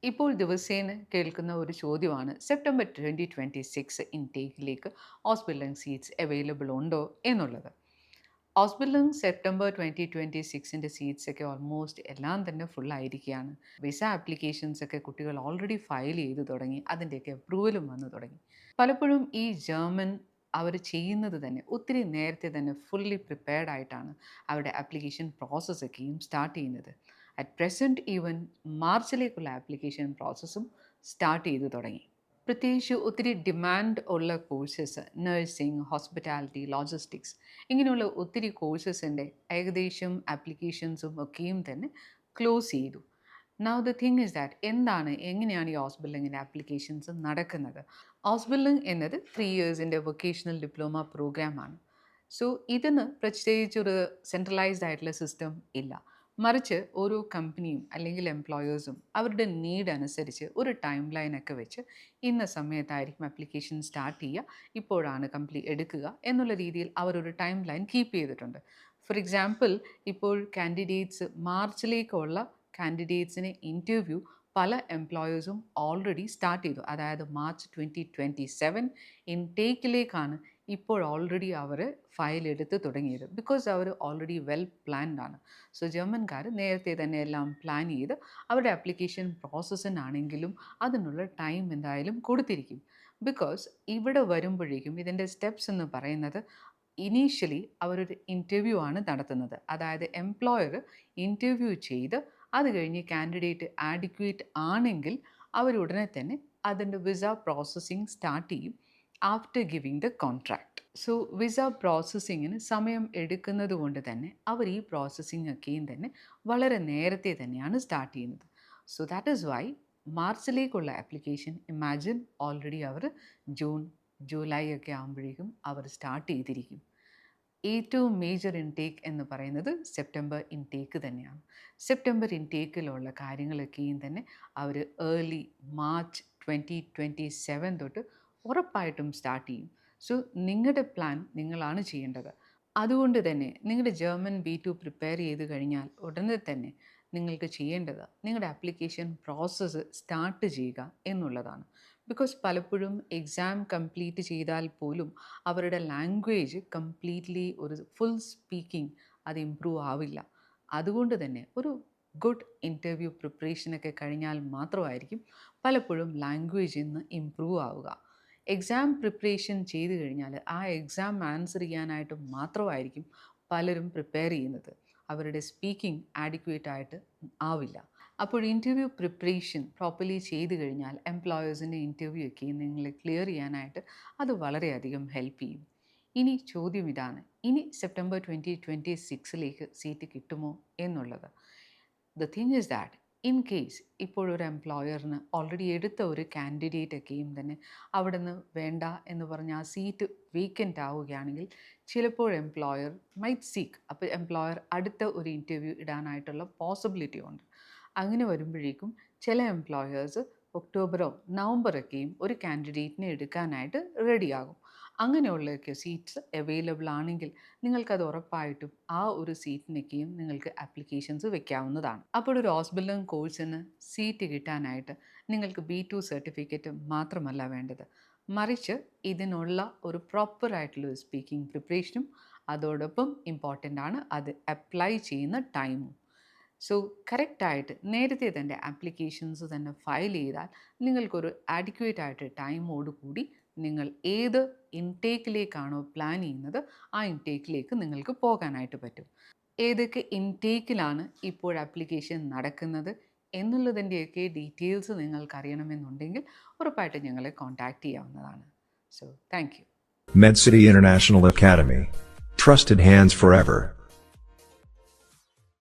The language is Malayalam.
ഇപ്പോൾ ദിവസേന കേൾക്കുന്ന ഒരു ചോദ്യമാണ് സെപ്റ്റംബർ 2026 ഇൻടേക്കിലേക്ക് ഹോസ്പിറ്റലിംഗ് സീറ്റ്സ് അവൈലബിൾ ഉണ്ടോ എന്നുള്ളത്. ഹോസ്പിറ്റലിംഗ് സെപ്റ്റംബർ 2026 സീറ്റ്സ് ഒക്കെ ഓൾമോസ്റ്റ് എല്ലാം തന്നെ ഫുൾ ആയിരിക്കുകയാണ്. വിസ ആപ്ലിക്കേഷൻസ് ഒക്കെ കുട്ടികൾ ഓൾറെഡി ഫയൽ ചെയ്ത് തുടങ്ങി, അതിൻ്റെയൊക്കെ അപ്രൂവലും വന്നു തുടങ്ങി. പലപ്പോഴും ഈ ജർമ്മൻ അവർ ചെയ്യുന്നത് തന്നെ ഒത്തിരി നേരത്തെ തന്നെ ഫുള്ളി പ്രിപ്പയർഡ് ആയിട്ടാണ് അവരുടെ ആപ്ലിക്കേഷൻ പ്രോസസ്സൊക്കെയും സ്റ്റാർട്ട് ചെയ്യുന്നത്. അറ്റ് പ്രസൻറ്റ് ഈവൻ മാർച്ചിലേക്കുള്ള ആപ്ലിക്കേഷൻ പ്രോസസ്സും സ്റ്റാർട്ട് ചെയ്തു തുടങ്ങി. പ്രത്യേകിച്ച് ഒത്തിരി ഡിമാൻഡ് ഉള്ള കോഴ്സസ് നഴ്സിംഗ്, ഹോസ്പിറ്റാലിറ്റി, ലോജിസ്റ്റിക്സ് ഇങ്ങനെയുള്ള ഒത്തിരി കോഴ്സസിൻ്റെ ഏകദേശം ആപ്ലിക്കേഷൻസും ഒക്കെയും തന്നെ ക്ലോസ് ചെയ്തു. Now the thing is that എങ്ങനെയാണ് ഈ ഹോസ്പിറ്റലിങ്ങിൻ്റെ ആപ്ലിക്കേഷൻസ് നടക്കുന്നത്? ഹോസ്പിറ്റലിംഗ് എന്നത് 3 ഇയേഴ്സിൻ്റെ വൊക്കേഷണൽ ഡിപ്ലോമ പ്രോഗ്രാമാണ്. സോ ഇതിന് പ്രത്യേകിച്ചൊരു സെൻട്രലൈസ്ഡ് ആയിട്ടുള്ള സിസ്റ്റം ഇല്ല. മറിച്ച് ഓരോ കമ്പനിയും അല്ലെങ്കിൽ എംപ്ലോയേഴ്സും അവരുടെ നീഡ് അനുസരിച്ച് ഒരു ടൈം ലൈനൊക്കെ വെച്ച് ഇന്ന സമയത്തായിരിക്കും ആപ്ലിക്കേഷൻ സ്റ്റാർട്ട് ചെയ്യുക, ഇപ്പോഴാണ് എടുക്കുക എന്നുള്ള രീതിയിൽ അവരൊരു ടൈം ലൈൻ കീപ്പ് ചെയ്തിട്ടുണ്ട്. ഫോർ എക്സാമ്പിൾ, ഇപ്പോൾ മാർച്ചിലേക്കുള്ള കാൻഡിഡേറ്റ്സിനെ ഇൻ്റർവ്യൂ പല എംപ്ലോയേഴ്സും ഓൾറെഡി സ്റ്റാർട്ട് ചെയ്തു. അതായത് മാർച്ച് 2027 ഇൻടേക്കിലേക്കാണ് ഇപ്പോൾ ഓൾറെഡി അവർ ഫയൽ എടുത്ത് തുടങ്ങിയത്. ബിക്കോസ് അവർ ഓൾറെഡി വെൽ പ്ലാൻഡ് ആണ്. സോ ജർമ്മൻകാർ നേരത്തെ തന്നെ എല്ലാം പ്ലാൻ ചെയ്ത് അവരുടെ ആപ്ലിക്കേഷൻ പ്രോസസ്സിനാണെങ്കിലും അതിനുള്ള ടൈം എന്തായാലും കൊടുത്തിരിക്കും. ബിക്കോസ് ഇവിടെ വരുമ്പോഴേക്കും ഇതിൻ്റെ സ്റ്റെപ്സ് എന്ന് പറയുന്നത് ഇനീഷ്യലി അവരൊരു ഇൻ്റർവ്യൂ ആണ് നടത്തുന്നത്. അതായത് എംപ്ലോയർ ഇൻ്റർവ്യൂ ചെയ്ത് അത് കഴിഞ്ഞ് കാൻഡിഡേറ്റ് ആഡിക്വേറ്റ് ആണെങ്കിൽ അവരുടനെ തന്നെ അതിൻ്റെ വിസ പ്രോസസ്സിങ് സ്റ്റാർട്ട് ചെയ്യും after giving the contract. So visa പ്രോസസ്സിങ്ങിന് സമയം എടുക്കുന്നത് കൊണ്ട് തന്നെ അവർ ഈ പ്രോസസ്സിങ് ഒക്കെയും തന്നെ വളരെ നേരത്തെ തന്നെയാണ് സ്റ്റാർട്ട് ചെയ്യുന്നത്. സോ ദാറ്റ് ഈസ് വൈ മാർച്ചിലേക്കുള്ള ആപ്ലിക്കേഷൻ ഇമാജിൻ ഓൾറെഡി അവർ ജൂൺ, ജൂലൈ ഒക്കെ ആകുമ്പോഴേക്കും അവർ സ്റ്റാർട്ട് ചെയ്തിരിക്കും. ഏറ്റവും മേജർ ഇൻടേക്ക് എന്ന് പറയുന്നത് സെപ്റ്റംബർ ഇൻടേക്ക് തന്നെയാണ്. സെപ്റ്റംബർ ഇൻടേക്കിലുള്ള കാര്യങ്ങളൊക്കെയും തന്നെ അവർ ഏർലി മാർച്ച് 2027 തൊട്ട് ഉറപ്പായിട്ടും സ്റ്റാർട്ട് ചെയ്യും. സോ നിങ്ങളുടെ പ്ലാൻ നിങ്ങളാണ് ചെയ്യേണ്ടത്. അതുകൊണ്ട് തന്നെ നിങ്ങളുടെ ജർമ്മൻ B2 പ്രിപ്പയർ ചെയ്ത് കഴിഞ്ഞാൽ ഉടനെ തന്നെ നിങ്ങൾക്ക് ചെയ്യേണ്ടത് നിങ്ങളുടെ ആപ്ലിക്കേഷൻ പ്രോസസ്സ് സ്റ്റാർട്ട് ചെയ്യുക എന്നുള്ളതാണ്. ബിക്കോസ് പലപ്പോഴും എക്സാം കംപ്ലീറ്റ് ചെയ്താൽ പോലും അവരുടെ ലാംഗ്വേജ് കംപ്ലീറ്റ്ലി ഒരു ഫുൾ സ്പീക്കിംഗ് അത് ഇമ്പ്രൂവ് ആവില്ല. അതുകൊണ്ട് തന്നെ ഒരു ഗുഡ് ഇൻ്റർവ്യൂ പ്രിപ്പറേഷനൊക്കെ കഴിഞ്ഞാൽ മാത്രമായിരിക്കും പലപ്പോഴും ലാംഗ്വേജ് ഇന്ന് ഇമ്പ്രൂവ് ആവുക. എക്സാം പ്രിപ്പറേഷൻ ചെയ്ത് കഴിഞ്ഞാൽ ആ എക്സാം ആൻസർ ചെയ്യാനായിട്ട് മാത്രമായിരിക്കും പലരും പ്രിപ്പയർ ചെയ്യുന്നത്. അവരുടെ സ്പീക്കിംഗ് ആഡിക്വേറ്റ് ആയിട്ട് ആവില്ല. അപ്പോൾ ഇൻ്റർവ്യൂ പ്രിപ്പറേഷൻ പ്രോപ്പർലി ചെയ്ത് കഴിഞ്ഞാൽ എംപ്ലോയേഴ്സിൻ്റെ ഇൻ്റർവ്യൂ ഒക്കെ നിങ്ങളെ ക്ലിയർ ചെയ്യാനായിട്ട് അത് വളരെയധികം ഹെൽപ്പ് ചെയ്യും. ഇനി ചോദ്യം ഇതാണ്, ഇനി സെപ്റ്റംബർ 2026 സീറ്റ് കിട്ടുമോ എന്നുള്ളത്. The thing is that in case ഇപ്പോഴൊരു എംപ്ലോയറിന് ഓൾറെഡി എടുത്ത ഒരു കാൻഡിഡേറ്റ് ഒക്കെയും തന്നെ അവിടെ നിന്ന് വേണ്ട എന്ന് പറഞ്ഞ് ആ സീറ്റ് വേക്കൻ്റ് ആവുകയാണെങ്കിൽ ചിലപ്പോൾ എംപ്ലോയർ മൈറ്റ് സീക്ക്. അപ്പോൾ എംപ്ലോയർ അടുത്ത ഒരു ഇൻ്റർവ്യൂ ഇടാനായിട്ടുള്ള പോസിബിലിറ്റി ഉണ്ട്. അങ്ങനെ വരുമ്പോഴേക്കും ചില എംപ്ലോയേഴ്സ് ഒക്ടോബറോ നവംബറൊക്കെയും ഒരു കാൻഡിഡേറ്റിനെ എടുക്കാനായിട്ട് റെഡിയാകും. അങ്ങനെയുള്ളൊക്കെ സീറ്റ്സ് അവൈലബിൾ ആണെങ്കിൽ നിങ്ങൾക്കത് ഉറപ്പായിട്ടും ആ ഒരു സീറ്റിനൊക്കെയും നിങ്ങൾക്ക് ആപ്ലിക്കേഷൻസ് വെക്കാവുന്നതാണ്. അപ്പോൾ ഒരു ഹോസ്പിറ്റലിംഗ് കോഴ്സിന് സീറ്റ് കിട്ടാനായിട്ട് നിങ്ങൾക്ക് B2 സർട്ടിഫിക്കറ്റ് മാത്രമല്ല വേണ്ടത്, മറിച്ച് ഇതിനുള്ള ഒരു പ്രോപ്പറായിട്ടുള്ള സ്പീക്കിംഗ് പ്രിപ്പറേഷനും അതോടൊപ്പം ഇമ്പോർട്ടൻ്റ് ആണ് അത് അപ്ലൈ ചെയ്യുന്ന ടൈമും. സോ കറക്റ്റായിട്ട് നേരത്തെ തന്നെ ആപ്ലിക്കേഷൻസ് തന്നെ ഫയൽ ചെയ്താൽ നിങ്ങൾക്കൊരു ആഡിക്വേറ്റ് ആയിട്ട് ടൈമോട് കൂടി നിങ്ങൾ ഏത് ഇൻടേക്കിലേക്കാണോ പ്ലാൻ ചെയ്യുന്നത് ആ ഇൻടേക്കിലേക്ക് നിങ്ങൾക്ക് പോകാനായിട്ട് പറ്റും. ഏതൊക്കെ ഇൻടേക്കിലാണ് ഇപ്പോൾ ആപ്ലിക്കേഷൻ നടക്കുന്നത് എന്നുള്ളതിൻ്റെയൊക്കെ ഡീറ്റെയിൽസ് നിങ്ങൾക്ക് അറിയണമെന്നുണ്ടെങ്കിൽ ഉറപ്പായിട്ട് ഞങ്ങളെ കോൺടാക്റ്റ് ചെയ്യാവുന്നതാണ്. So thank you. MedCity International Academy. Trusted hands forever.